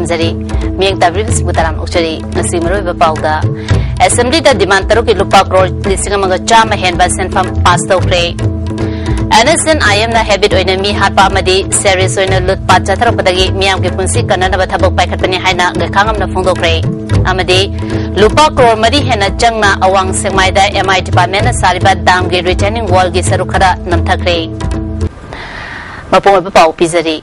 ꯊꯝꯖꯔꯤ ꯃꯤꯌꯦꯡ ꯇꯥꯕꯤꯔꯤꯕꯁꯤꯕꯨ ꯇꯔꯥꯝꯅ ꯑꯣꯛꯆꯔꯤ ꯉꯁꯤ ꯃꯔꯨꯑꯣꯏꯕ ꯄꯥꯎꯗ ꯑꯦꯁꯦꯝꯕ꯭ꯂꯤꯗ ꯗꯤꯃꯥꯟ 3ꯒꯤ ꯂꯨꯄꯥ ꯀ꯭ꯔꯣꯔ 1,100 ꯍꯦꯟꯕ ꯁꯦꯟꯐꯝ ꯄꯥꯁ ꯇꯧꯈ꯭ꯔꯦ ISTV habit oina mi hatpa amadi series oina lutpat chatharakpadagi miyamgi punsi kananaba thabak paikhatpani haina gakhangam na phongdokre amadi lupa crore mari hena changna awang sengmaida MI department na sariba damgi retaining wall gi sarukhara namthakre mapong pau pizari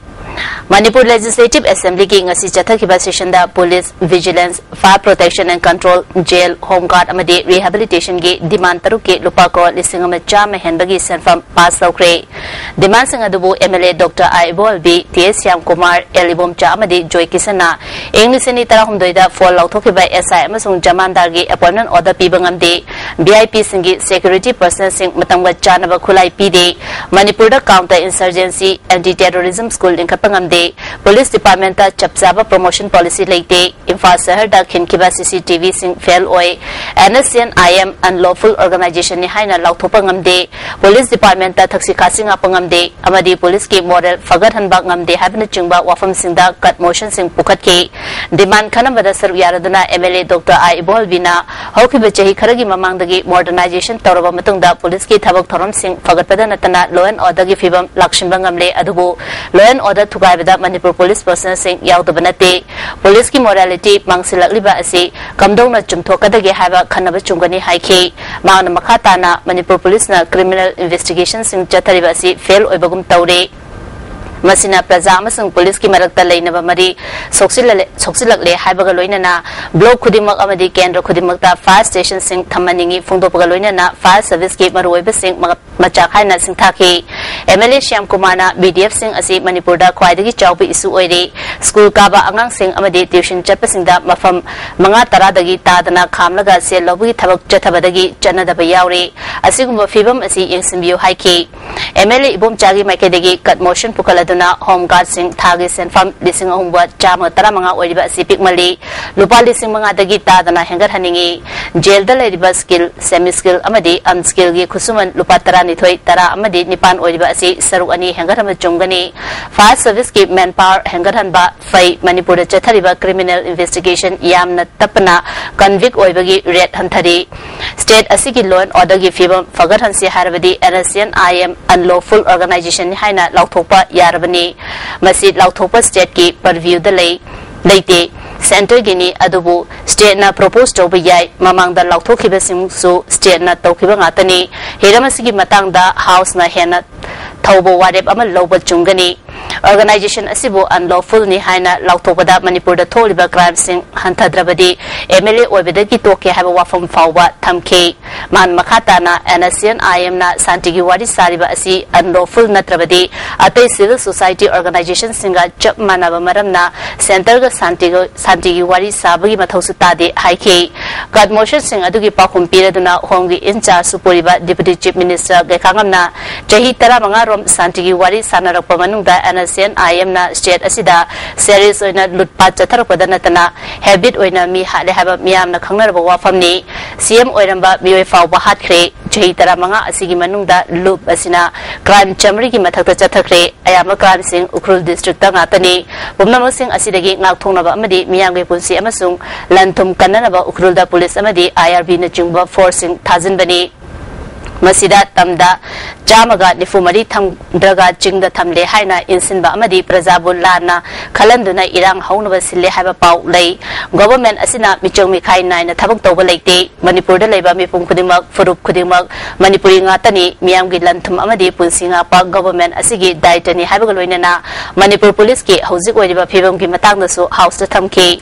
Manipur Legislative Assembly ki ngasi chathakiba session da police vigilance fire protection and control jail home guard amadi rehabilitation gi demand 3 ke lupa crore 1,100 henbagi senfam pass tawkre demand sing adubu MLA Dr. Ibolbi TS Syam Kumar Elibom cha amadi Joy Kisana English ni tarahumdoi da fall lauthokiba SI amasung jamandar gi appointment order pibangamde VIP singi security personnel sing matangwa chanaba khulai pide Manipur da counter insurgency anti terrorism school in Kapangamde Police Department ta chapsaba promotion policy leite Imphal Sahar da khinkiba CCTV sing fail oi IM unlawful organization ni haina lauthopangamde Police Department ta thaksi khasinga pangamde amadi police ki moral fagar hanba ngamde habna chingba wafam singda cut motion sing pukhatke demand khanamada saru yaraduna MLA Dr. Ibol Bina hokiba chahi kharagi mamangdagi modernization tawraba matungda police ki thabak thoram sing fagatpada natana law and order gi fibam lakshinba ngamle adubu law and order thugaibada Manipur police personnel sing yaudbanate police ki morality mangsilakliba asi kamdongna chumthokadagi haiba khanaba chungani haiki maana makhatana Manipur police na criminal investigation sing chathariba asi fail oibagum tawre Masina Praja amasung police ki marakta leinaba mari soksilakle haibaga loinana block khudimak amadi kendra khudimakta fire station sing thamaningi phungdopaga loinana fire service ki maruoiba sing machak haina singthaki MLA Syam Kumar na BDF sing asi Manipur da khwaidagi chawpi isu oire school kaba angang sing amadi tuition chapasingda mafam manga taradagi tadana khamlaga se lobugi thabak chathabadagi chanadaba yaure asigumba fibam asi yengsimbiu haiki MLA Ibom Chagi Maikedagi cut motion pukaladuna home guard sing thagi senfam lising ahumba chama taramanga oiriba sipik mali lupa lising manga dagi tadana hengar haningi jail da leriba skill semi skill amadi unskill gi khusuman lupa tarani thoi tara amadi nipan oiriba asi saru ani hengar hama chungani fire service ki manpower hengar hanba fai Manipur da chathariba criminal investigation yamna tapna convict oibagi red hanthari state asigi law and order gi fibam fagar hansi harabadi IM unlawful organization ni haina lauthopa yarabani masi lauthopa state ki purview da leite center gini adubu state na propose to yai mamang da lauthokiba singsu state na tawkiba ngatani heramasigi matang da house na hena thaubo warep ama loba chungani organization asibu unlawful ni haina lauthopada Manipur da tholiba crime sing hantadrabadi MLA oibedagi toke haba wafam fawba thamke man makhata na IM na santigi wari sariba asi unlawful natrabadi atai civil society organization singa chap manaba maramna center ga santigi wari sabagi mathausu tade haike god motion sing adugi pakhum piraduna hongi incha suporiba deputy chief minister gekhangamna jahi tara manga rom santigi wari sanarakpa manungda IM na state asida series oina lutpat chatharakpada natana habit oina mi hale haba miyamna khangnaraba wafamni CM oiramba mioi fawba hatkre jahi tara manga asigi manungda loop asina crime chamri ki mathakta chathakre ayama crime sing Ukhrul district ta ngatani bumnamok sing asidagi ngakthongnaba amadi miyamge punsi amasung lanthum kannanaba Ukhrul da police amadi IRB na chingba forcing thajinbani Masida tamda jamaga nifumari thamdraga chingda thamle haina insinba amadi prajabul lana khalanduna irang haunaba sille haba pau lei government asina michong mikhai nai na thabak tawba leite Manipur da leiba mipum khudimak furup khudimak Manipuri ngatani miyamgi lanthum amadi punsinga pa government asigi daitani haba loinana Manipur police ki hauzik oiriba phibam ki matangda su house da thamki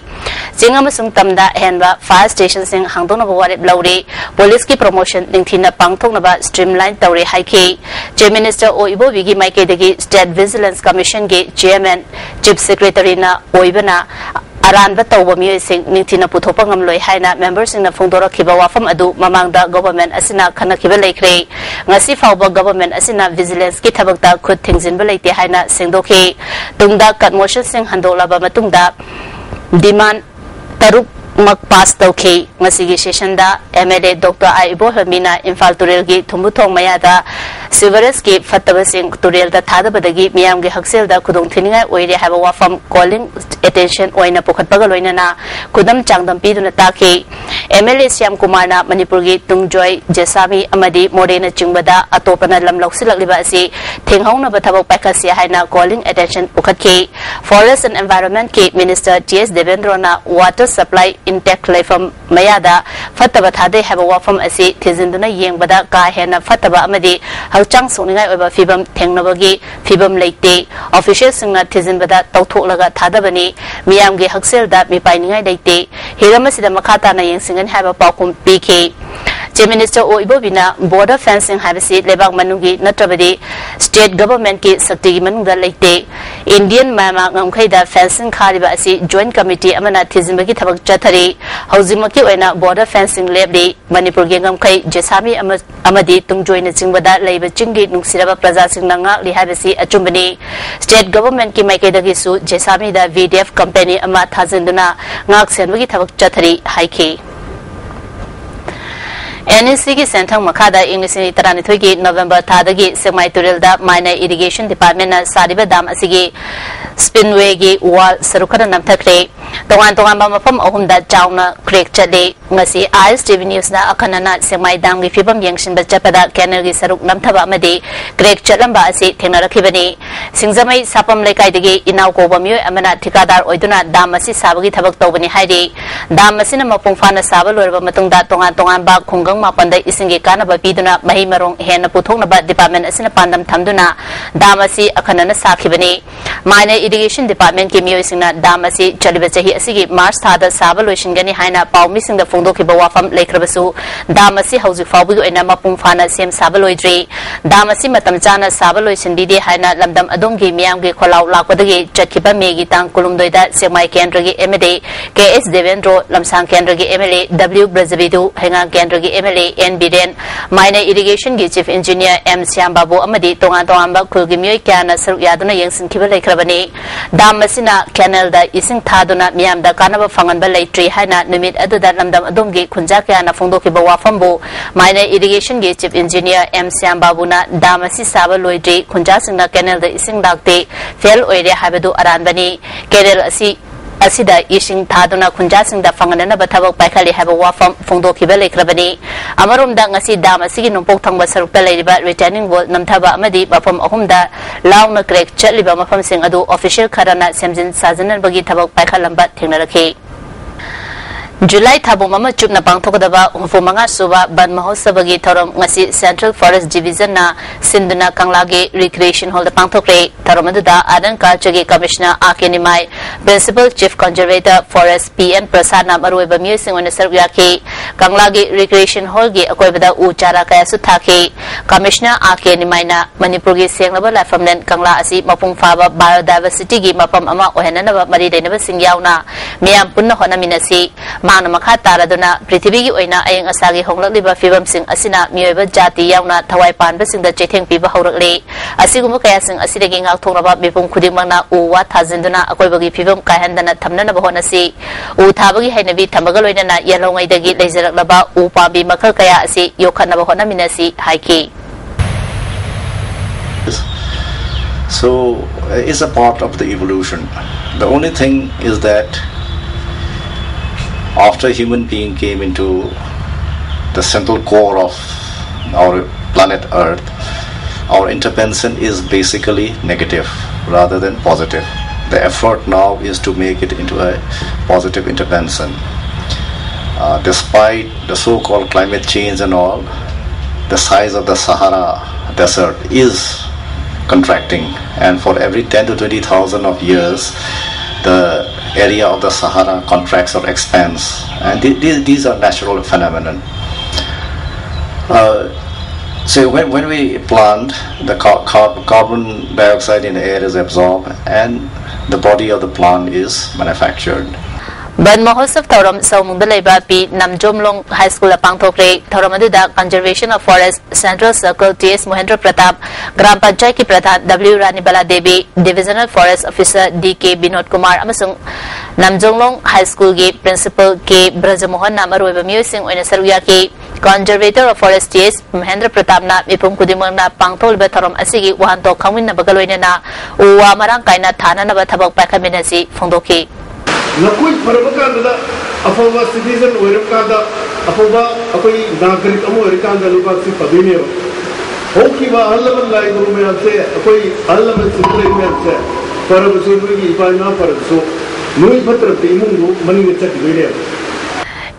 jingamasung tamda henba fire station sing hangdona warep laure police ki promotion ningthina pangthokna streamline tawre haike Chief Minister Oibo Bigi Maikedagi State Vigilance Commission ge Chairman Chief Secretary na Oibana aranba tawba mi sing ningthina puthopa ngamloi haina members sing na phongdora khiba wafam adu mamangda government asina khana khiba leikre ngasi fawba government asina vigilance ki thabakta khud thingzinba leite haina singdokhi tungda cut motion sing handolaba matungda demand taruk mak pass tawkhi ngasigi session da MLA Dr. Ibol Hamina Imphal Turel gi thumbuthong mayada Severus ki Fatabasing Turel the Tadabadagi, Miam Haxel, the Kudung Tininga, where they have a wafam calling attention or in a pocket bagaloina, Kudam Changdam Pidun Atake, MLA Siam Kumana, Manipuri, Tungjoy, Jesami, Amadi, Modena Chimbada, Atopana Lam Loxila Libasi, Tinghona Batabo Pakasia Haina, calling attention Ukake, Forest and Environment K Minister T.S. Devendrona, Water Supply Intake from Mayada, Fatabatade have a wafam asi, Tizinduna Yang Bada, Kahena, Fataba Amadi, Hauchang Soninga over Fibam, Tengnabagi, Fibam Late, officials in Tizimbada, Tautolaga, Tadabani, Miamgi Haxel, that Mipaninga Late, Hiramasi Makata Yang Sing and have a Paukum PK. Minister Oibobina, border fencing have a seat, Lebang Manugi, Natabadi, state government ki Sakti Manuga Late, Indian Mama Namkaida fencing Karibasi, joint committee Amana Tizimbaki Tabak Jatari, Hauzimaki Wena, border fencing Lebdi, Manipur Gangam Kai, Jesami Amadi, Tung join the Zimbada, Labor Chingi, Nuksiraba Plaza Sinanga, Lihabasi, Achumbani, state government ki Maikedagisu, Jesami, the VDF company Amat Hazinduna, Ngak Senwiki Tabak Jatari, Haiki. NEC Sentang Makada English Taranitwiki November Tadagi Semai Turilda Minor Irrigation Department Sadiba Dam Asigi Spinway Wall Sarukara Namtakre Tongan Mapam Ohunda Jauna Creek Chade Ngasi ISTV News na Akanana Semai Dam Fibam Yangshin Bajapada Canary Saruk Namtaba Madi Creek Chalamba Asi Tenarakibani Singzamai Sapam Lekaidigi Inau Kobamu Amana Tikadar Oiduna Damasi Sabagi Tabak Tobani Haidi Damasina Mapumfana Sabal Matunda Tongan Bak Kungang Mapanda Isingi Kanaba Biduna Mahimarong Hena Putonaba Department Asina Pandam Tamduna Damasi Akanana Sakibani Minor Irrigation Department Kim Yosina Damasi Chalibasahi Asigi Mars Tada Sabalushingani Haina Pau missing the Fundoki Bawafam Lake Rabasu Damasi Hausi Fabu and Mapumfana Sim Sabaloidri Damasi Matamjana Sabaloisindidi Haina Lamdam Adongi Miamgi Kolau Lakwadagi Chakiba Megi Tang Kulumdoida Semai Kendragi MLA KS Devendro Lamsang Kendragi MLA W Brazavidu Hanga Kendragi MLA NBDN Minor Irrigation Chief Engineer M Siambabu Amadi Tongan Tongamba Kulgimui Kana Saruyaduna Yangsin Kibale Krabani Damasina Canal da Ising Taduna Miam da Kanaba Fangan Balay Tree Hana Numit Adada Lamdam Adumgi Kunjakiana Fundoki Bawafambu Minor Irrigation Chief Engineer M Siambabuna Damasi Saba Loidri Kunjasina Canal da Ising Dakte Fel Oire Habadu Aranbani Canal Asida Ishing Taduna Kunjasing da Fangana Batabo Pakali have a wafam Fundoki Bele Krabani Amarum Dangasi Damasi Numpotang Basarupele returning world Namtaba Amadi Bapam Ahumda Launa Greg Chatliba Mapam Sing Adu official Karana Semzin Sazan and Bagi Tabak Pakalambat Tinaraki July Tabu Mama Chupna Pangtokadaba Ufumanga Suba Ban Mahosabagi Torom Ngasi Central Forest Division na Sinduna Kanglagi Recreation Hall the Pangtokre Taromaduda Adan Kalchagi Commissioner Akenimai Principal Chief Conservator Forest PN Prasad Namarueba Musing on the Serbiaki Kanglagi Recreation Hall Gi Akoibada Uchara Kayasutaki Commissioner Akenimai na Manipuri Sianglaba Lafamlen Kangla Asi Mapung Faba Biodiversity Gi Mapam Ama Ohenana Marida Never Singyauna Miam Punna Honaminasi Mana Makata Raduna, Pritibigi Oina, Ayang Asagi Hongla Liba Fibam Sing Asina, Mueva Jati Yauna, Tawai Pan, Bissing the Cheting Piba Horley, Asigumukaya Sing Asiding out Tonaba Bipum Kudimana, Uwa Tazinduna, Akoibagi Pibum Kahandana, Tamnana Bahonasi, Utabagi Henavi, Tamagaloina, Yellow Maidagi, Laser Laba, Upabi Makakaya, Si, Yokana Bahonaminasi, Haiki. So, it's a part of the evolution. The only thing is that after human being came into the central core of our planet Earth, our intervention is basically negative rather than positive. The effort now is to make it into a positive intervention. Despite the so-called climate change and all, the size of the Sahara Desert is contracting, and for every 10 to 20,000 of years, the area of the Sahara contracts or expands, and these are natural phenomena. So when we plant, the carbon dioxide in the air is absorbed and the body of the plant is manufactured. Ban Mahosaf Thorum Saumundaleba P Namjomlong High School Pangtokre, Thoramadida Conservation of Forest, Central Circle TS Mohendra Pratap, Gram Panchayki Pratap, W Ranibala Devi, Divisional Forest Officer DK Binod Kumar Amasung, Namjomlong High School Gate Principal K Brajamohan Namarueba Musing when a Saruyaki, Conservator of Forestries Mahendra Pratapna Mipum Kudimangna Pangtol Betarom Asigi Wanto Kamina Bagaloina Uwa Marang Kaina Tana Batabak Pakaminasi Fondoki. Nakui Parabakanda Afova citizen Werkada Afova Akoi Nagrik Amu Erikanda Lubasi Pabinio. Hokiva Alaman Lai Gurume, Akoi Alaman Supreme, Parabasuri, Ipana Paraso, Nui Patra Timu, Money Video.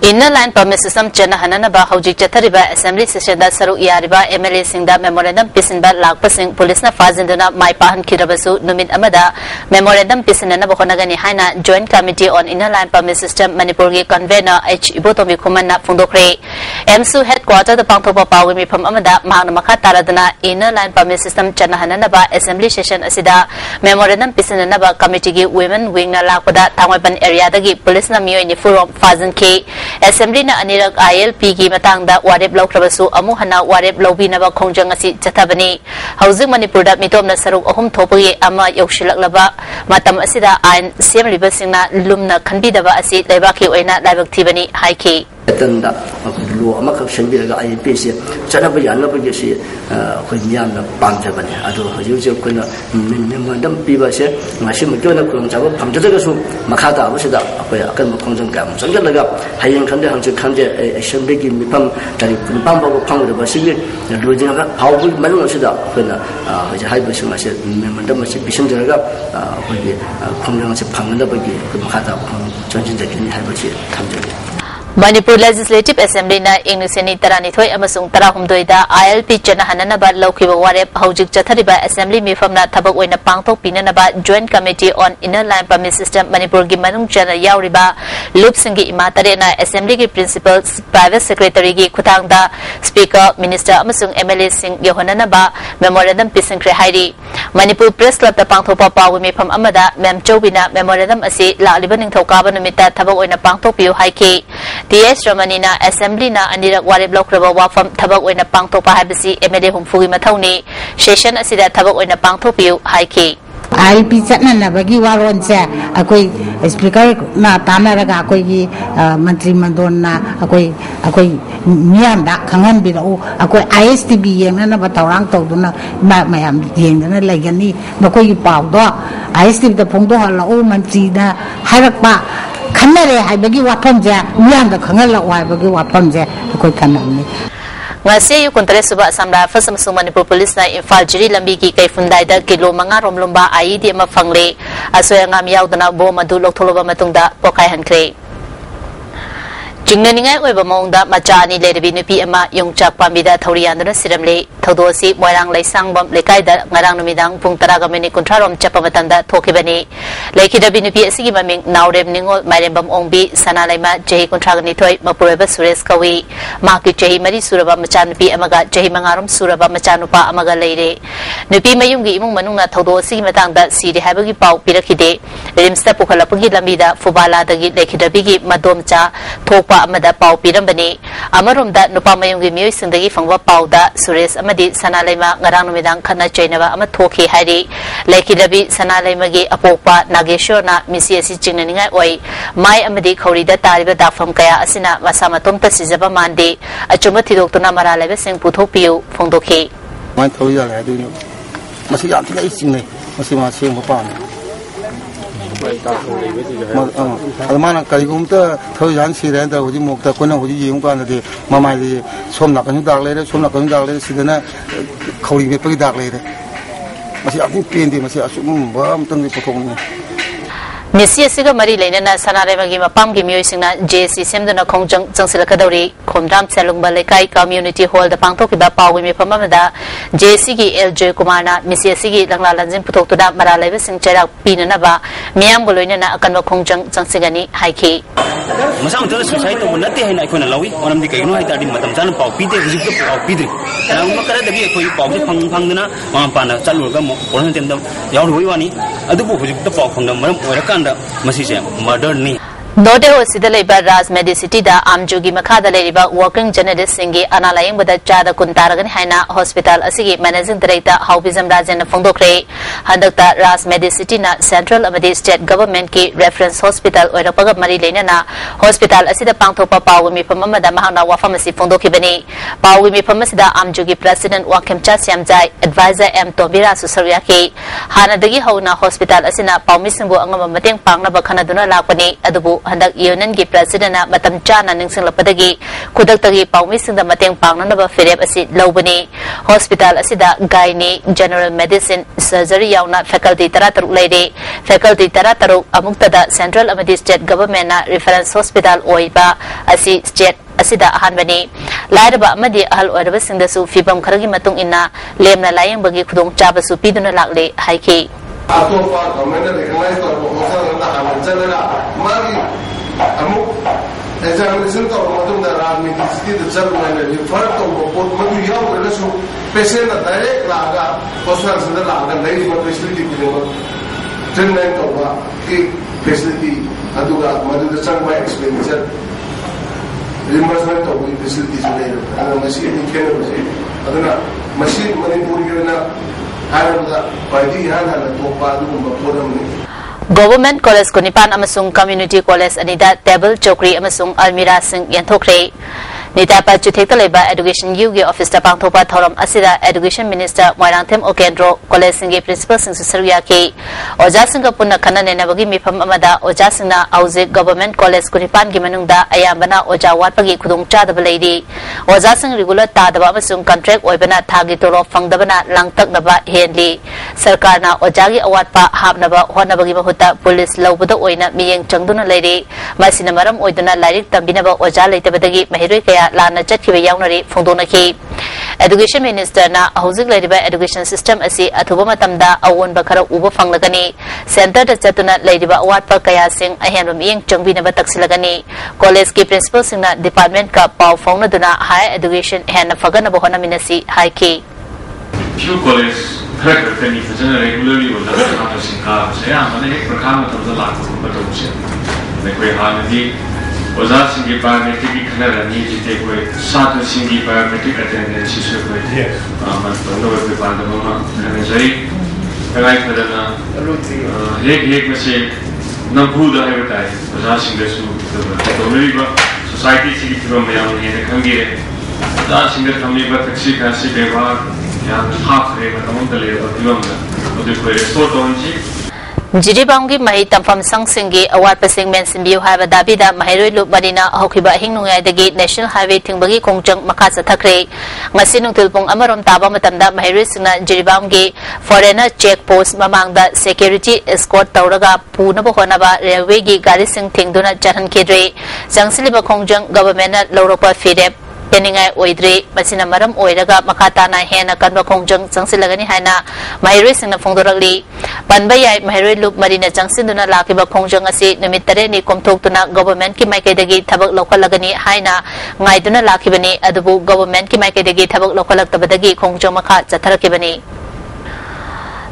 Inner line permit system Chena Hananaba Hojik Chatariba Assembly Session that Saru Yariba MLA Singda Memorandum Pisinba Lakpasing Police na Fazinduna Maipahan Kirabasu Numit Amada Memorandum Pisinana Bokonagani Haina Joint Committee on Inner Line Permit System Manipuri Convener H Ibotomi Kumana Fundokre MSU Headquarter the Pangtopa Pawimi from Amada Mahana Makataradana Inner Line Permit System Chena Hananaba Assembly Session Asida Memorandum Pisinanaba Committee Women Wing na Lakoda Tangwapan Area Dagi Police na Mio in the Furon Fazin K Assembly na anirag ILP ki matangda warep laukrabasu amuhana warep laubinaba khongjang asi chatabani haujing manipurda mitomna saruk ahum thopagi ama yaushilak matam asida ain semliba singna lumna khanbidaba asi leibaki oina laibak thibani haiki tanda lu amak shenbiraga ILP se chanaba yanna bagi se khonyam na pamjabani adu hojuje khona memorandum piba se ngasi mujona khong jaba phamjaga su makhada abusida apai akan khongjang gam sanjalaga hayeng khande hangje khanje assembly gi mipam tari pambago phanguraba sigi lujinga phawbu malung asida khona hoje haibu sima se memorandum se bisinjaraga hoje khongjang se phangna bagi makhada chonjinja kini haibu se khamjali Manipur Legislative Assembly na Ingliseni Taranithoi amasung Tarahumdoida ILP Chana Hananaba Laukiba Warep Hojik Chathariba Assembly Mifamna Tabak Wena Pangtok Pinanaba Joint Committee on Inner Line Permit System Manipur Gi Manung Chana Yauriba Loop Singi Imatare na Assembly Gi Principal Private Secretary Gi Kutangda Speaker Minister amasung MLA Sing Yohananaba Memorandum Pisingkre Hairi Manipur Press Club ta Pangthopa Pawi Mifam Amada Mem Chobina Memorandum Asi Laliba Ningthokaba Numita Tabak Wena Pangtok Piu Haiki TS Ramanina Assembly na anirak warib lokraba wafam tabak oina pangtokpa haibasi MLA humfugi mathawni session asida tabak oina pangtokpiu haiki ILP chatna bagi waron se akoi speaker na tanaraga akoi gi mantri mandon na akoi miyam da khangan bi ro akoi ISTV yeng na batawrang tawduna mayam yeng na laigani bakoi paw do ISTV da phongdo hala o mantri na harakpa Kanare haibagi wapamja miyang da khangal la haibagi wapamja koi kanamni ngase yu kontre suba samra fasam Manipur Police na Imphal Jiri lambi ki kai fundai da kilo manga romlumba IED ma fangle asoya ngam yaudana bo madu loktholoba matungda pokai hankre Jingnaningai oiba maungda machani lerebi nupi ama yongchak pambida thorianduna siramle thodosi moirang laisangbam lekaida ngarang numidang pung 10 kuntrarom chapamatanda thokibani lekidabi nupi asigi maming naurem ningol mairembam ongbi sanalaima jehi kuntragani thoi mapureba suresh kawi maki jehi mari suraba machanupi amaga jehi mangarom suraba machanupa amaga leire nupi mayunggi imung manungna thodosi matangda siri habagi pau pirakide rimsta pukhalapagi lambida fubala dagi lekidabi gi madomcha thokpa amada pau pirambani amaromda nupa mayunggi miyoi singdagi fangwa pauda suresh amadi sanalaima ngarang numidang khana chainaba ama thoki hairi lekidabi sanalaima gi apokpa nageshwarna misi asi chingnaningai oi mai amadi khorida tariba dafam kaya asina masamatom ta sijaba mande achuma thidoktuna maralaiba sing puthokpiu phongdokhi mai thorida la du masi yam thi ai singne masi ma sing ba pa mana karigumta thojan siren da hoji mokta kona hoji yum kan de mamai de somna kan dak le sidana khori be pagi dak le masi apu pen de masi asum ba amtang de pothong Misi asiga mari leinana sanalaima gi mapam gi miyoi singna JC semduna khongjang changsilakadori khomdram selungba lekai community hall da pangtok ba pawi mi phamamada JC gi LJ Kumarna misi asigi langla lanjin puthoktuda maralaiba sing cherak pinana ba miyam boloinana akanba khongjang changsigani haiki masam tara society to nate haina khona lawi onam di kaino haita din matam chan pau pite hujik to pau pidri na umma kara dagi khoi pau je phangduna ma pana chalur ga mo koran tem dam yaw roi wani adu bu hujik to pau phangdam maram oira kanda masi se murder ni Node Osida Labor Ras Medicity da Amjugi Makada Labor working journalist Singi Analaying with the Chada Kuntaragan Haina Hospital Asigi Managing Director Haubism Rajan Fondokre Handakta Ras Medicity na Central Amadi State Government ki Reference Hospital or Pagab Marilena na Hospital Asida Pangtopa Pawimi Pamada Mahana Wafamasi Fondoki Beni Pawimi Pamasida Amjugi President Wakim Chasyamjai Advisor M Tobira Susariaki Hanadagi Hauna Hospital Asina Paumisimbu Angama Mating Pangna Bakanaduna Lapani Adubu Handak Union gi President na matam chana ningsing lapadagi kudak tagi paumising da mateng pangnanaba firep asi lobani hospital asida gynae general medicine surgery yauna faculty tarataruk leide faculty tarataruk amuktada central amadi state government na reference hospital oiba asi state asida ahanbani lairaba amadi ahal oiraba singdasu fibam kharagi matung inna lemna layeng bagi khudong chabasu piduna lakle haiki Atopa government recognize the proposal and the Hamanjana Magi Amuk examination of Madam the Ramidicity, the German referred to both Madu Young relation patient a direct Laga, hospitals in the Laga, lady facility treatment of a facility Aduga, Madu the Changma expenditure reimbursement of the facilities later and a machine in Canada. Machine Manipuri Government College Kunipan Amasung Community College Anida Table Chokri Amasung Almira Singh Yantokre Nitapa Chutek Leba Education Yugi Office Tapang Topa Thoram Asida Education Minister Moirangtem Okendro College Singi Principal Sing Susariaki Oja Singa Puna Kana Nenabagi Mipam Amada Oja Singna Auze Government College Kunipan Gimanungda Ayambana Oja Watpagi Kudung Chadaba Lady Oja Sing regular Tadaba Amasung contract Oibana Tagitoro Fangdabana Langtak Naba Henley Sarkarna Ojagi Awatpa Habnaba Honabagi Mahuta Police Lobada Oina Miyang Changduna Lady Masinamaram Oiduna Larik Tambinaba Oja Latabadagi Mahirika Lana Chatki Yaunari Fondonaki Education Minister na Housing Ladiba Education System Asi Atubama Tamda Awon Bakara Uba Fanglagani Center the Chatuna Ladiba Watpa Kaya Sing Ahenum Ying Chungbina Bataksilagani College ki Principal Singna Department Ka Pau Fonaduna Higher Education Hana Fagana Bohana Minasi High Key Few college regularly with the Sing Car, say, I'm going to Prakama of the Lak of the Like we have the Oza Singi biometric Canada needs to take away Sata Singi biometric attendance is with the Pandamona and as I like the Hake message Nabuda advertise Oza Singa Su Society City from Miami and the Kangire Oza Singa Kamiba Taxi Kasi Beva half rate among the labor of the restore Donji. Jiribangi Mahi Tamfam Sang Singi, Award Passing Mensimbu have a Dabida, Mahiri Loop Marina, Hokiba Hinunga, the Gate National Highway Tingbagi Kongjang Makasa Takre, Masinu Tilpong Amaram Taba Matanda, Mahiri Sina, Jiribangi, Foreigner Check Post Mamang, the Security Escort Tauraga, Punaba Honaba, Railway Garising Tingduna Jahan Kidre, Zangsiliba Kongjang, Government Loropa Fidep. Peningai oidre masina maram oiraga makata na hena kanba kongjang changsilagani haina mahiroi singna fongdoragli panbayai mahiroi loop marina changsinduna lakiba kongjang asi numit tare ni komthoktuna government ki maikaidagi thabak lokalagani haina ngaiduna lakibani adubu government ki maikaidagi thabak lokalaktabadagi kongjang makha chatharakibani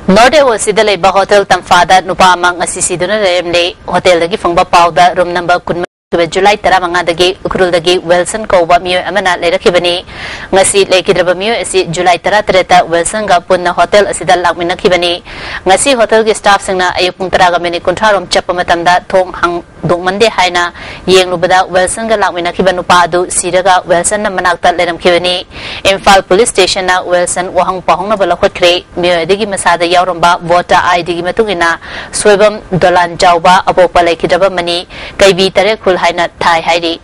Norde Osida Leba Hotel Tamfada Nupa Amang Asisiduna Remle Hotel dagi fangba pauda room number July Taramanga dagi Ukrul dagi Wilson Koba Mio Amana Lerakibani Ngasi Lakidraba Mio Asi July Taratreta Wilson ga Punna Hotel Asida Lakmina Kibani Ngasi Hotel gi staff singna ayupung taraga mini kontrarom chapamatamda thong hang dongmande haina yeng lubada Wilson ga Lakmina Kibanu Padu Siraga Wilson na manakta leram kibani Imphal Police Station na Wilson wahang pahong na balakhotre Mio digi masada yauramba voter ID gi matungina Soibam Dolan Jauba Apopa Lakidraba Mani Kaibi Tare Haina Thai Heidi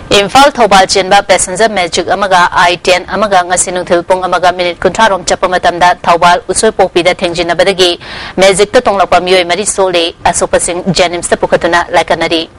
Imphal Thobal Chenba passenger magic Amaga I-10 Amaga Ngasinu Tilpong Amaga minute Kuntarom Chapamatamda Thobal Usoy Popida Tengjina Badagi Magic to Tonglapa Mio Mari Sole Asopasing Janims the Pukatuna Lakanadi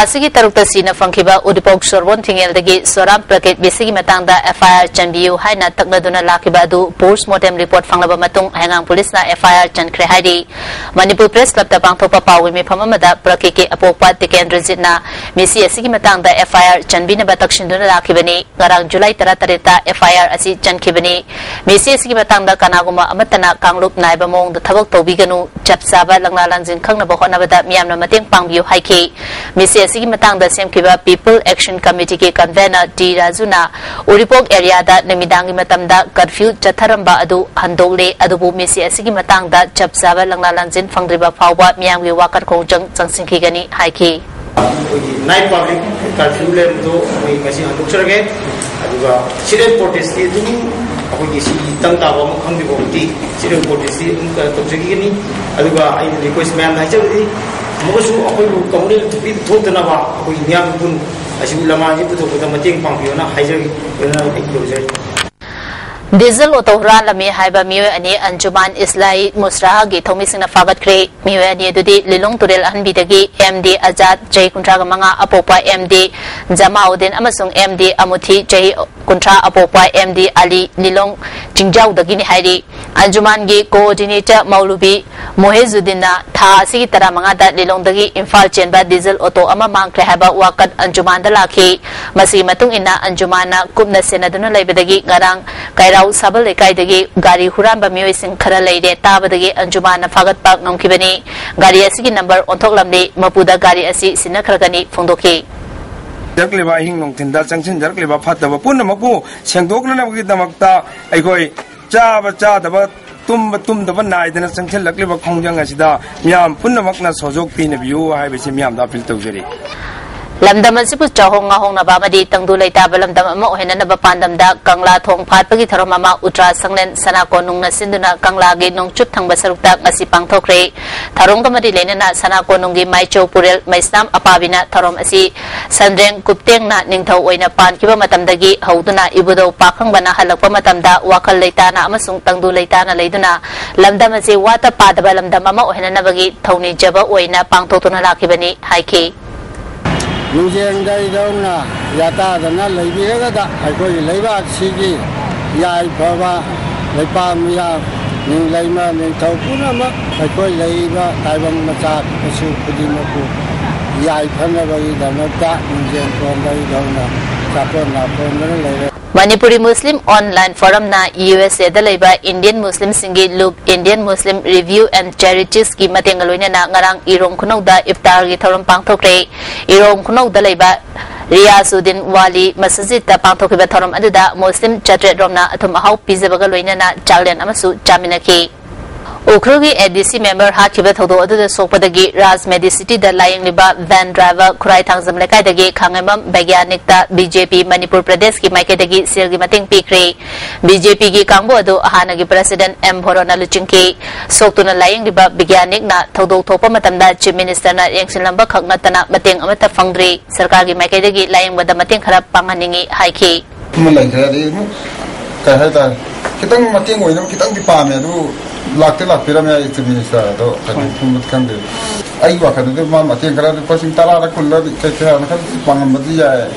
Sigi Tarukta Sina Funkiba Udipok Sorwon Tingel dagi Soram Praket Bisigi Matangda FIR Chanbiu Haina Taknaduna Lakibadu Post Mortem Report Fanglaba Matung Hangang Police na FIR Chan Krehadi Manipur Press Club Tapang Topa Pawimi Pamamada Prakeke Apopat Tiken Rezitna Misi Sigi Matangda FIR Chanbina Batakshinduna Lakibani Ngarang July Taratarita FIR Asi Chan Kibani Misi Sigi Matangda Kanaguma Amatana Kanglup Naibamong the Tabak Tobiganu chap saba langla langjin khangna ba hona bada miyamna mateng pangbiu haiki misi asigi matangda semkiba People Action Committee ke convener D Rajuna Uripok area da namidangi matamda curfew chatharamba adu handole adubu misi asigi matangda chap saba langla langjin phangriba phawba miyamgi wakar khongjang changsingkhigani haiki night public curfew le do we masi handukcharage aduga children protest ki dum akoi si tang ta ba khangdi bo ti children protest ki ka tokjagi ni aduga I request man ha chawdi mosu akoi lu kaunil bi thotna ba akoi niam bun asi ulama ni puto puto mateng pangpio na haijagi na ekloje Diesel otohra lami haiba miwe ani Anjuman Islai Musraha gi thomi singna fagat kre miwe ani dudi lilong turel hanbi dagi MD Azad Jai Kuntra ga manga apopa MD Jamaudin amasung MD Amuthi Jai Kuntra apopa MD Ali lilong jingjau dagi ni hairi Anjuman gi coordinator Maulubi Mohezuddin na tha sigi tara manga da lilong dagi Imphal chenba diesel auto ama mangkre haiba wakat Anjuman da lakhi masi matung ina Anjuman na kupna senaduna laibadagi ngarang kaira sabal lekai dagi gari huran ba mioi sing khara leide tabadagi Anjuman na fagat pak ngomkibani gari asigi number onthok lamde mapuda gari asi sinakragani phongdoki jarkleba hing nong tinda changchin jarkleba phataba punna maku sengdokna na gi damakta aigoi chaba chadaba tumdaba naidana changchin lakleba khongjang asida miam punna makna sojok pina biu haibese miam da pil tawjeri Lamdam asipu chahong ngahong na bamadi tangdu laita balamdam ama ohena na bapandam da kangla thong phatpagi tharom ama utra sanglen sana konung na sinduna kangla gi nong chut thang basarukta ngasi pangthokre tharong kamadi lena na sana konung gi maicho purel maisnam apabina tharom asi sandreng kupteng na ningthau oina pan kiba matamdagi hauduna ibudo pakhang bana halakpa matamda wakal laita na amasung tangdu laita na leiduna lamdam ase wata padaba lamdam ama ohena na bagi thoni jaba oina pangthotuna lakibani haiki Nujeng dari daun na yata dana lagi ada tak? Aku lewat sini, ya bawa lepas miya, ni lima ni tahu pun ama. Aku lewat Taiwan macam masuk pergi maku, ya ikhana bagi dana tak nujeng dari daun na, siapa nak pun mana lewat. Manipuri Muslim Online Forum na USA da laiba Indian Muslim singi loop Indian Muslim Review and Charities ki matengaloina na ngarang irong khunau da iftar gi thorom pangthokre irong khunau da laiba Riyasuddin Wali Masjid da pangthokba thorom aduda Muslim chatret romna athum ahau pizabaga loina na chalen amasu chaminaki Ukrugi ADC member Hakiba Thodo Adu Sopadagi Raz Medicity the Lying Liba van driver Kurai Tangzam Lekaidagi Kangamam Bagyanik da BJP Manipur Pradesh ki Maikadagi Silgi Mating Pikre BJP ki Kangbo Adu Ahanagi President M Horona Luchinki Soktuna Lying Liba Bagyanik na Thodo Thopa Matamda Chief Minister na Yangsilamba Khaknatana Mating Amata Fangdri Sarkagi Maikadagi Lying Wada Mating Harap Panganingi Haiki Kahita kita mating oinam kita dipame adu lakte lakpira me itu minister ado kan kan de ai wa kan de ma mating kala de pasim tara kulla de kaya kan pangam badi ya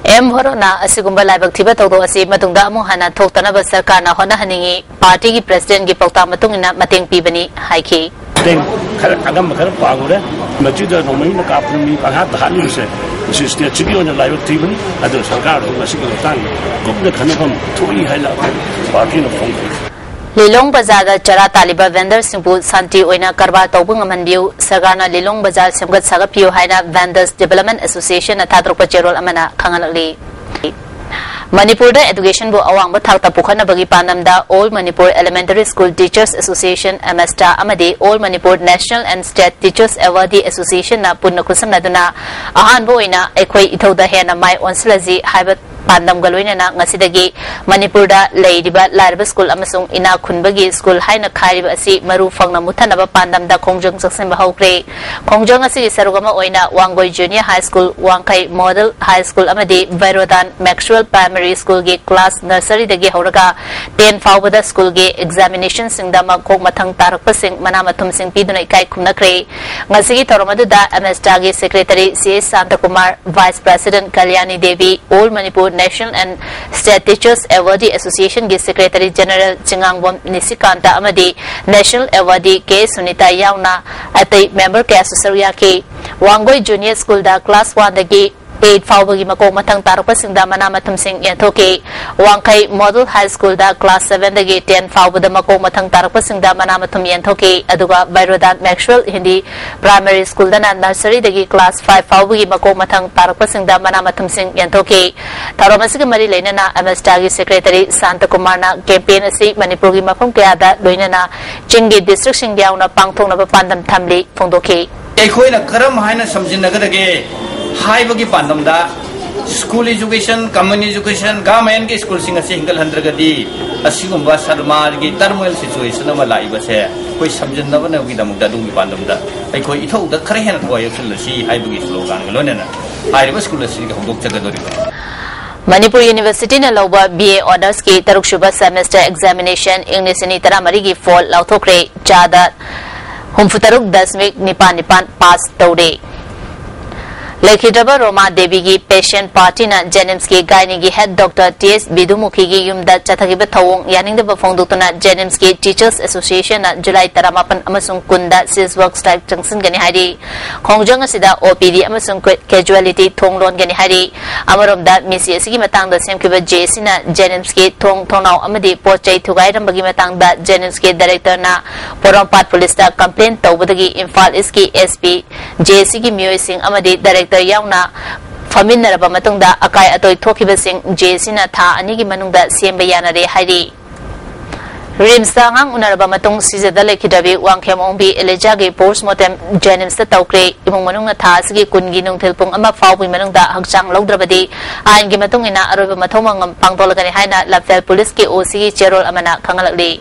M Horona asigumba laibak thiba tawdo asi matungda amu hana thoktana ba sarkar na hona haningi party ki president gi pawta matungina mateng pibani haiki Then, agam makar pagore, majuda nomai na kapumi paghat hali se. Siste chibi on the live TV, ado sarkar ho masik tang. Gupna khanapam thoi haila party no phone. Lilong Bazar da Chara Taliba vendor Simpu Santi Oina Karba Tobung Amanbiu Sagana Lilong Bazar Simgat Sagapiu Haina Vendors Development Association Atadropa Cherol Amana Kangalali Manipur da Education Bo Awang Bathak Tapukhana Bagi Panamda All Manipur Elementary School Teachers Association MSTA Amadi All Manipur National and State Teachers Awardee Association na Punna Kusam Naduna Ahan Boina Equai Ithoda Hena Mai Onslazi Haibat Pandam Galoina na ngasidagi Manipur da Ladiba Larba School amasung ina khunbagi school haina khariba asi maru fangna muthanaba pandam da khongjang saksen bahawkre khongjang asi sarugama oina Wangoi Junior High School Wangkai Model High School amadi Vairodan Maxwell Primary School ge class nursery dagi hauraga 10 fawbada school ge examination singda makok mathang tarakpa sing manamathum sing piduna ikai khumnakre ngasigi toromadu da MSTA ge secretary C Santa Kumar Vice President Kalyani Devi All Manipur National and State Teachers Awardee Association ge Secretary General Chingangbom Nisikanta amadi National Awardee K Sunita Yauna atai member ke asosarya ke Wangoi Junior School da class 1 dagi 8 फाउबगी मको मथंग तारपसिंगदा मना मथमसिंग यंथोके वांखै model high school दा class 7 दगी 10 फाउबदा मको मथंग तारपसिंगदा मना मथम यंथोके अदुगा बैरोदा Maxwell Hindi primary school दना nursery दगी class 5 फाउबगी मको मथंग तारपसिंगदा मना मथमसिंग यंथोके थारोमसिग मरी लेनना एमएसटागी secretary शांत कुमारना कैंपेन असि मणिपुर की मफम कयादा लोइनना चिंगी डिस्ट्रिक्ट सिंग यावना पांगथोंगनबा पांदम थामली फोंदोके एखोइना करम हाइना समजिनगदगे हाइबगी पांदमदा school education common education government के स्कूल सिंग असि हिंगल हंद्रगदी असिगुंबा सरमार की टर्मोइल सिचुएशन अमा लाइबसे कोई समजिनबनगी दमुदा दुगी पांदमदा एखोइ इथौदा खरे हेना थवायसलसी हाइबगी स्लोगान गलोनेना हाइबा स्कूल असि होदोक चगदोरिबा मणिपुर यूनिवर्सिटी ने लौबा बीए ऑनर्स की तरुकशुबा सेमेस्टर एग्जामिनेशन इंग्लिश नि तरामरी की फॉल लाउथोक्रे चादा 63.9 पास तौरे लेखिद्रबा रोमा देवी की पेशेंट पार्टी ना जेनिम्स की गायनी की हेड डॉक्टर टीएस बिदुमुखी की युमदा चथगिब थवोंग यानिंगदबा फोंदुक्तना जेनिम्स की टीचर्स एसोसिएशन ना जुलाई 13 अमसुंग कुंदा सिस वर्क स्ट्राइक जंक्शन गनि हारी खोंगजंग असिदा ओपीडी अमसुंग कैजुअलिटी थोंगलोन गनि हारी अमरोमदा मिसी असि की मतंग द सेमकिब जेसी ना जेनिम्स की थोंगनाव अमदि पोचै थुगाइरंबगी मतंग द जेनिम्स के डायरेक्टर ना पोरमपाट पुलिस दा कंप्लेन तौबदगी इम्फाल इस की एसपी जेसी की म्यूजिंग अमदि डायरेक्टर यावना फमिनरबा मतुंगदा अकाय अतोय थोखिबसिंग जेसीना था अनि की मनुंगदा सेमबा यानरे हाइरी रिम्स दांग उनरबा मतुंग सिजदा लेखिदबी वांखेमोंबी एलेजा के पोस्टमार्टम जेनिम्स तौक्रे इमुंग मनुंगना था असगी कुनगी नुंथेलपुंग अमा फावबी मनुंगदा हकचांग लौद्रबदी आइन की मतुंगिना अरोबा मथोमंगम पांगतोलगनि हाइना लफेल पुलिस के ओसी की चेरोल अमना खंगलकली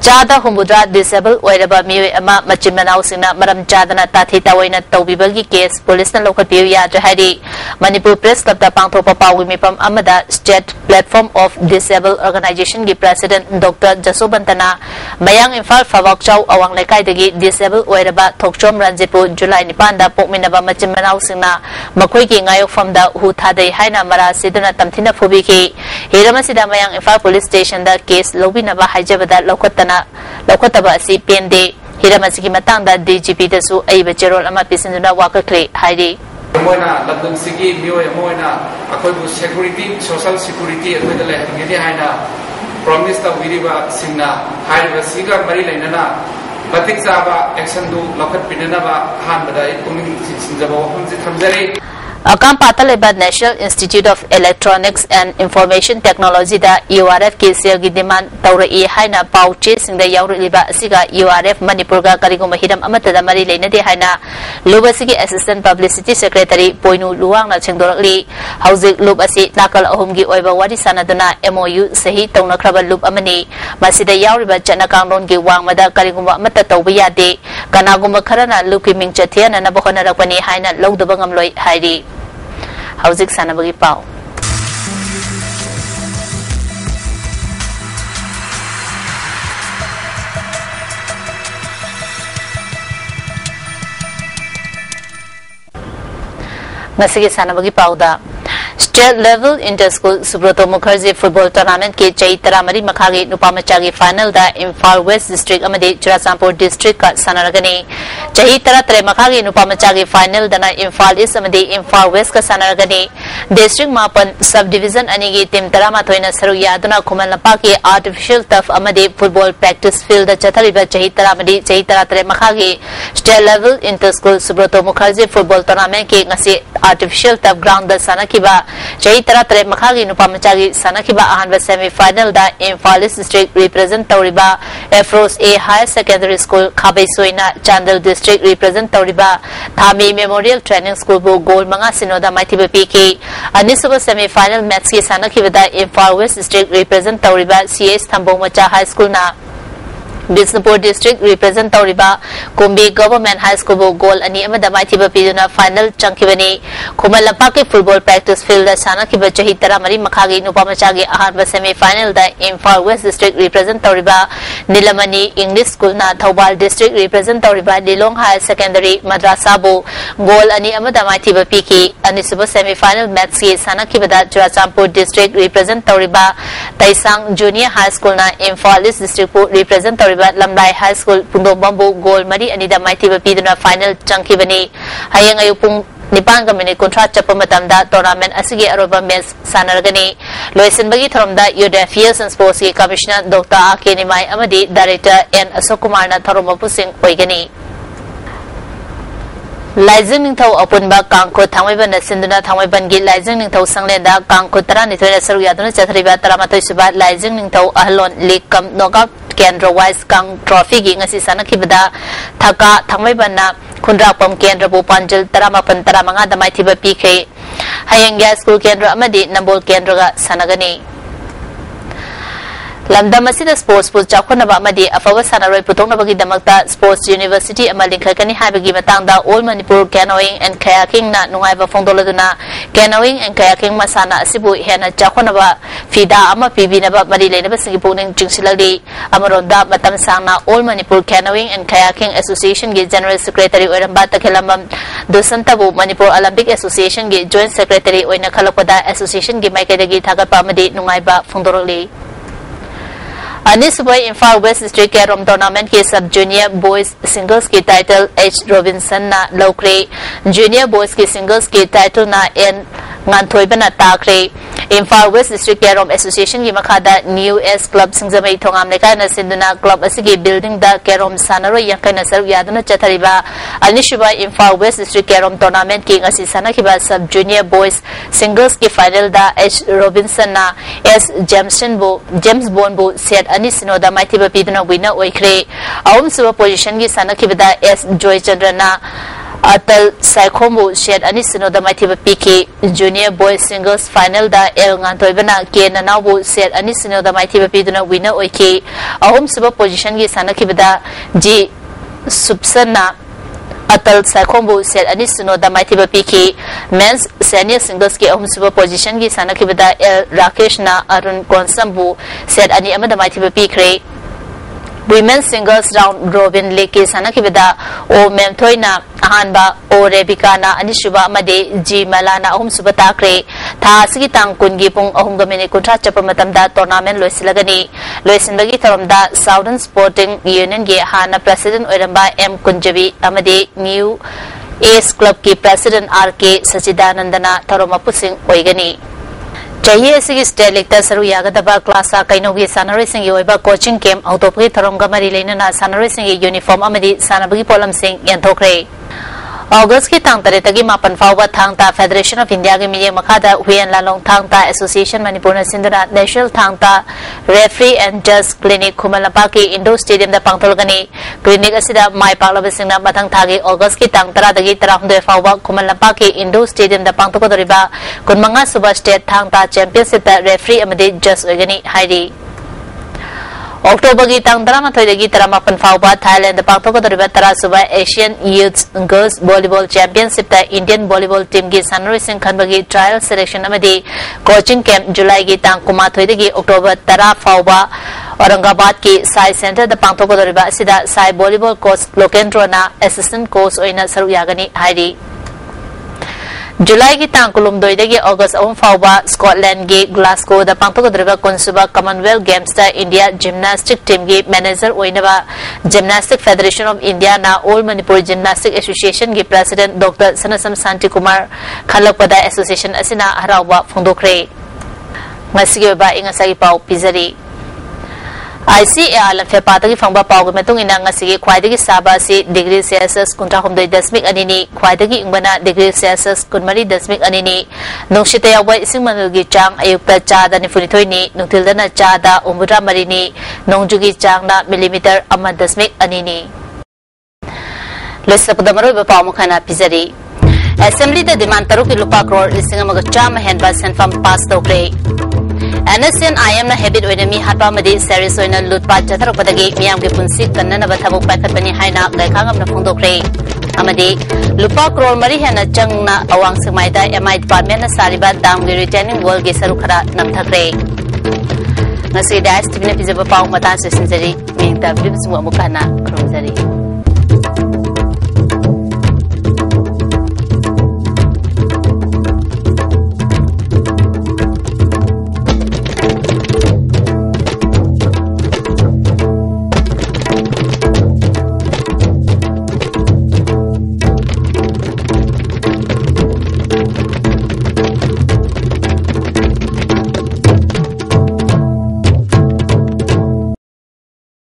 चादा हुमुद्रा डिसेबल ओइरबा मियोय अमा मचिन मनाव सिंगना मरम चादना ताथि तावैना तौबिबगी केस पुलिसना लोखपियो याद्र हाइरी मणिपुर प्रेस क्लब दा पांगथोपा पावगी मिपम अमदा state platform of disable organisation की प्रेसिडेंट डॉक्टर जसोबंतना मयांग इम्फाल फवाकचाउ अवांग लेकाइदगी डिसेबल ओइरबा थोकचोम रंजिपु जुलाई 9 दा पोकमिनबा मचिन मनाव सिंगना मखोय की ngayoफमदा हु थादै हाइना मरा सिदना तमथिना फुबिखि हिरमसिदा मयांग इम्फाल पुलिस स्टेशन दा केस लोबिनबा हाइजबदा लौखतना लौखतबा असि पेंदे हिरमसि की मतंगदा डीजीपी दसु अइबा चेरोल अमा पिसिनदुना वाकख्रे हाइरी मोइना लंदन सिगी मियोय मोइना अखोइबु सिक्युरिटी सोशल सिक्युरिटी अखोइदा लेहंगेदि हाइना प्रॉमिस ता विरिबा सिंगना हाइबा सिगा मरि लेनना मतिक जाबा एक्शन दु लखत पिननबा हानबदा पुमिंग सिंजबा वफमजि थमजरे अकाम पातलेबा national institute of electronics and information technology दा यूआरएफ के शेयर की डिमांड तौरई हाइना पाउचे सिंगदा यावरिबा असिगा यूआरएफ मणिपुर का करिगुम हिरम अमतदा मरी लेनदे हाइना लुबसी की असिस्टेंट पब्लिसिटी सेक्रेटरी पोइनु लुवांगना छेंदोरकली हौजिक लुब असि नाकल अहुम की ओइबा वारी सानदुना एमओयू सही तौनख्रबा लुब अमनी मसिदा यावरिबा चनकांगलोन की वांगमदा करिगुम अमत तौबा यादे कनागुम खरना लुब की मिंग चथियाना नबहनरकपनी हाइना लौदबा ngamloi हाइरी हौजिक सानबगी पाव नसिगे सानबगी पावदा state level inter school Subroto Mukherjee football tournament के चई तरामरी मखागी नुपामचा की फाइनल दा इम्फाल वेस्ट डिस्ट्रिक्ट अमदे चुराचांपुर डिस्ट्रिक्ट का सानरगनी चही तरह मखागी नुपामचा की फाइनल दना इम्फाल ईस्ट अमदे इम्फाल वेस्ट का सानरगनी डिस्ट्रिक्ट मापन सब डिवीजन अनी की टीम तरामाथोइना सरुक यादुना खुमन लंपा के आर्टिफिशियल टफ अमदे फुटबॉल प्रैक्टिस फील्ड चथरिबा चही तरह मखागी state level inter school Subroto Mukherjee football tournament के ngasi आर्टिफिशियल टफ ग्राउंड दा सानकिबा चही तरह मखागी नुपामचागी सानकिबा अहानबा सेमीफाइनल दा इम्फाल ईस्ट डिस्ट्रिक्ट रिप्रेजेंट तौरिबा एफ्रोस ए हायर सेकेंडरी स्कूल खाबैसोइना चांदल डिस्ट्रिक्ट रिप्रेजेंट तौरिबा थामी मेमोरियल ट्रेनिंग स्कूल बो गोल 5-0 माइथिबा पीके अनिसुबा सेमीफाइनल मैच के सानकिबा इम्फाल वेस्ट डिस्ट्रिक्ट रिप्रेजेंट तौरिबा सीएस थंबोमचा हाई स्कूल ना बिष्णुपुर डिस्ट्रिक्ट रिप्रेजेंट तौरिबा कुंबी गवर्नमेंट हाई स्कूल बो गोल अनि अमदा माइथिबा पीदुना फाइनल चंकिबनी खुमल लंपा के फुटबॉल प्रैक्टिस फील्ड दा सानकिबा चही तरामरी मखागी नुपामचागी अहानबा सेमीफाइनल दा इम्फाल वेस्ट डिस्ट्रिक्ट रिप्रेजेंट तौरिबा नीलमनी इंग्लिश स्कूल ना थौबाल डिस्ट्रिक्ट रिप्रेजेंट तौरिबा लिलोंग हायर सेकेंडरी मद्रासा बो गोल अनि अमदा माइथिबा पीकी अनिसुबा सेमीफाइनल मैच के सानकिबा चुराचांपुर डिस्ट्रिक्ट रिप्रेजेंट तौरिबा तैसांग जूनियर हाई स्कूल ना इम्फाल ईस्ट डिस्ट्रिक्ट को रिप्रेजेंट लमलाई हाई स्कूल पुंदोंबंबु गोल 4-2 माइथिबा पीदुना फाइनल चंकिबनी हयंग अयु पुंग Nipan minute contract Chapamatamda tournament Asigi Aroba Mess Sanargani, Loisin Bagi Thromda, Youth Affairs and Sports Commissioner Dr. Akenimai Amadi, Director and Asokumarna Tharomapusing Oigani. Lizing Tau open back Kanko Tamiban Sinduna Tamiban Gil Lizing Tau Sanglenda Kanko Tarani Saruaduna Chatriba Taramato Subat Lizing Tau Alon Lake Kam Noga Kendra Wise Kang Trophy Ging Asisana Kibada Taka Tamibana Kundrapam Kendra Bupanjil Taramapan Taramanga the Maitiba PK Hayanga School Kendra Amadi Nambol Kendra Sanagani Lamdamasida Sports Post Jakonaba Madi Afawa Sanaroi Putonabagi Damakta Sports University Amalinkakani Habagi Matanga All Manipur Canoeing and Kayaking Na Nungaiva Fondoladuna Canoeing and Kayaking Masana Asibu Hena Jakonaba Fida Ama Pibinaba Marilena Singapuning Jingsiladi Amaronda Matamsana All Manipur Canoeing and Kayaking Association Ge General Secretary Orambata Kelamam Dosantabu Manipur Olympic Association Ge Joint Secretary Oina Kalapada Association Ge Maikadagi Tagapamadi Nungaiba Fondoroli Anisboy in Far West District Kerom Tournament के सब junior boys singles के title H Robinson ना लौक्रे junior boys के singles के title ना N nganthoi takre Imphal West District Kerom Association gi makhada New S Club Singzamai thongam lekai na sinduna club asigi building da Kerom Sanaro yakai na sar yaduna chathariba anishuba Imphal West District Kerom Tournament ki ngasi sana kiba sub junior boys singles ki final da H Robinson na S James Bond bu set anisino da maitiba piduna winner oikre awum suba position gi sana kiba da S Joy Chandra na Atal Saikomu shared Anisino the Maitiba PK Junior Boys Singles Final da El Ngantoibana K Nanabu shared Anisino the Maitiba Piduna winner Oike Ahum Suba position gi Sanakibada G Subsana Atal Saikomu shared Anisino the Maitiba PK Men's Senior Singles ki Ahum Suba position gi Sanakibada El Rakesh na Arun Konsambu shared Ani Amada Maitiba PK Women's Singles Round Robin Lake Sanakibada O Memtoina Ahanba O Rebecca na Anishuba Made G Malana Ahum Subatakre Ta Sigitang Kungi Pung Ahum Gamini Kuntra Chapamatamda Tournament Loisilagani Loisinbagi Tharamda Southern Sporting Union Ge Hana President Oiramba M Kunjabi Amade New Ace Club ki President RK Sachidanandana Tharomapusing Oigani Chahiye asigi state lecture saru yagadaba class kainogi sanare sing yoiba coaching camp autopri tharomga mari leinana sanare sing uniform amadi sanabagi polam sing yanthokre August ki tang tare tagi mapan fawba thangta Federation of India ge miye makhada huyan lalong thangta Association Manipur Sindhuna National thangta Referee and Judge Clinic Khumalapa ki Indo Stadium da pangtholgani clinic asida mai paklaba singna mathang thagi August ki tang tara dagi tarahumde fawba Khumalapa ki Indo Stadium da pangthokodoriba kunmanga suba state thangta championship da referee amade judge ogani hairi October ki tang drama thoidagi taramapan fawba Thailand pangthokodoriba tara suba Asian Youth Girls Volleyball Championship da Indian Volleyball team gi sanari sing khanbagi trial selection amadi coaching camp July gi tang kuma thoidagi October tara fawba Aurangabad ki Sai Center da pangthokodoriba sida Sai Volleyball coach Lokendro na assistant coach oina saru yagani hairi July ki tang kulum doidagi August awum fawba Scotland gi Glasgow da pangthokodoriba konsuba Commonwealth Games da India Gymnastic team gi manager oinaba Gymnastic Federation of India na All Manipur Gymnastic Association gi President Dr. Sanasam Santi Kumar Khalakpada Association asina harawa phongdokre ngasigi ba ingasagi pau pizari ICAR lam fepatagi fangba pawgi matung ina ngasigi khwaidagi saba si degree Celsius 19.2 ni khwaidagi ingbana degree Celsius 19.2 ni nungshita yawa ising manugi chang ayukta chada ni funithoi ni nungthildana chada umudra mari ni nongjugi chang na millimeter 1.2 ni lesapda maroi ba paw mukhana pizari Assembly the demand taru ki lupa crore lising amaga cham handball senfam pass tokre NSN IM na habit oinami hatpa madi series oina lutpa chatharakpadagi miyam ge punsi kannana bathabuk paikhatpani haina gaikangam na phongdokre amadi lupa crore mari hena changna awang semaida MI department na sariba dam ge retaining wall ge saru khara namthakre ngasi ISTV na pizaba paw matan se sinjari mingta vibs mu amukana kromjari